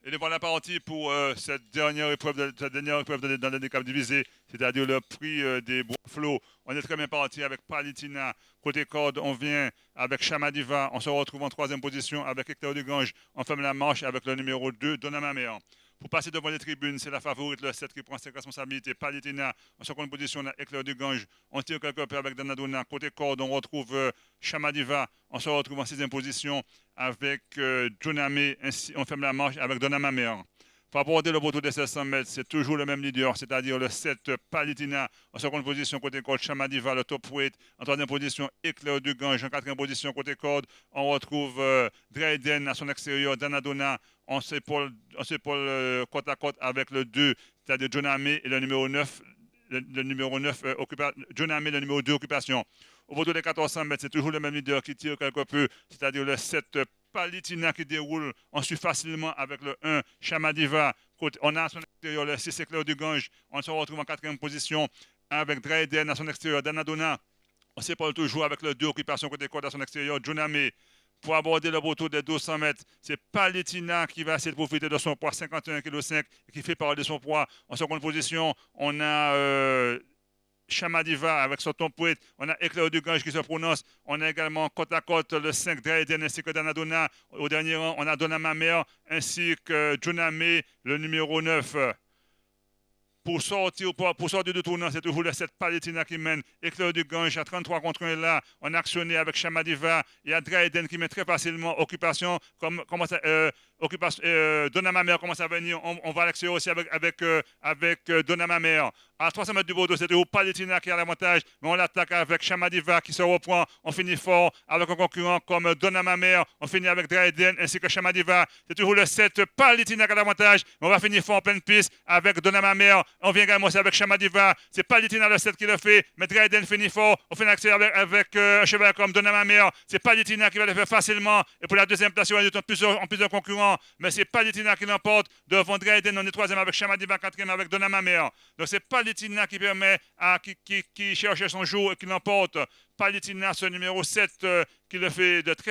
Et nous voilà partis pour cette dernière épreuve dans l'handicap divisé, c'est-à-dire le prix des bois flots. On est très bien parti avec Palitina. Côté corde, on vient avec Chamadiva. On se retrouve en troisième position avec Hector Dugange. On ferme la marche avec le numéro 2, Donna Mamère. Pour passer devant les tribunes, c'est la favorite, le 7 qui prend ses responsabilités. Palitina, en seconde position, on a Éclair du Gange. On tire quelque peu avec Danadona. Côté corde, on retrouve Chamadiva. On se retrouve en sixième position avec Joname. Ainsi, on ferme la marche avec Donna Mamère. Pour aborder le poteau des 700 mètres, c'est toujours le même leader, c'est-à-dire le 7 Palitina. En seconde position, côté corde, Chamadiva, le top weight. En troisième position, Éclair du Gange. En quatrième position, côté corde, on retrouve Dryden à son extérieur, Danadona. On s'épaule côte à côte avec le 2, c'est-à-dire Joname et le numéro 9. Le numéro 9, Joname, le numéro 2, occupation. Au bout des 1400 mètres, c'est toujours le même leader qui tire quelque peu, c'est-à-dire le 7, Palitina qui déroule. On suit facilement avec le 1, Chamadiva. On a à son extérieur le 6, Éclair du Gange. On se retrouve en quatrième position avec Dryden à son extérieur, Danadona. On s'épaule toujours avec le 2, occupation côté corde à son extérieur, Joname. Pour aborder le poteau des 200 mètres, c'est Palitina qui va essayer de profiter de son poids 51,5 kg et qui fait parler de son poids. En seconde position, on a Chamadiva avec son template. On a Éclair du Gange qui se prononce. On a également côte à côte le 5 Dryden ainsi que Danadona. Au dernier rang, on a Donna Mamère ainsi que Joname, le numéro 9. Pour sortir du tournant, c'est toujours le 7 Palitina qui mène. Éclair du Gange à 33 contre 1 là. On a actionné avec Chamadiva. Il y a Dryden qui met très facilement occupation. Donna Mamère commence à venir. On va l'accélérer aussi avec Donna Mamère. À 300 mètres du Bordeaux, c'est toujours Palitina qui a l'avantage. Mais on l'attaque avec Chamadiva qui se reprend. On finit fort avec un concurrent comme Donna Mamère. On finit avec Dryden ainsi que Chamadiva. C'est toujours le 7 Palitina qui a l'avantage. Mais on va finir fort en pleine piste avec Donna Mamère. On vient également aussi avec Chamadiva. C'est Palitina le 7 qui le fait. Mais Dryden finit fort. On finit accélérer avec un cheval comme Donna Mamère. C'est Palitina qui va le faire facilement. Et pour la deuxième place, il y a plusieurs concurrents. Mais c'est Palitina qui l'emporte. Devant Dryden, on est troisième avec Chamadiva, quatrième avec Donna Mamère. Donc c'est Palitina qui permet qui cherche son jour et qui l'emporte. Palitina, ce numéro 7, qui le fait de très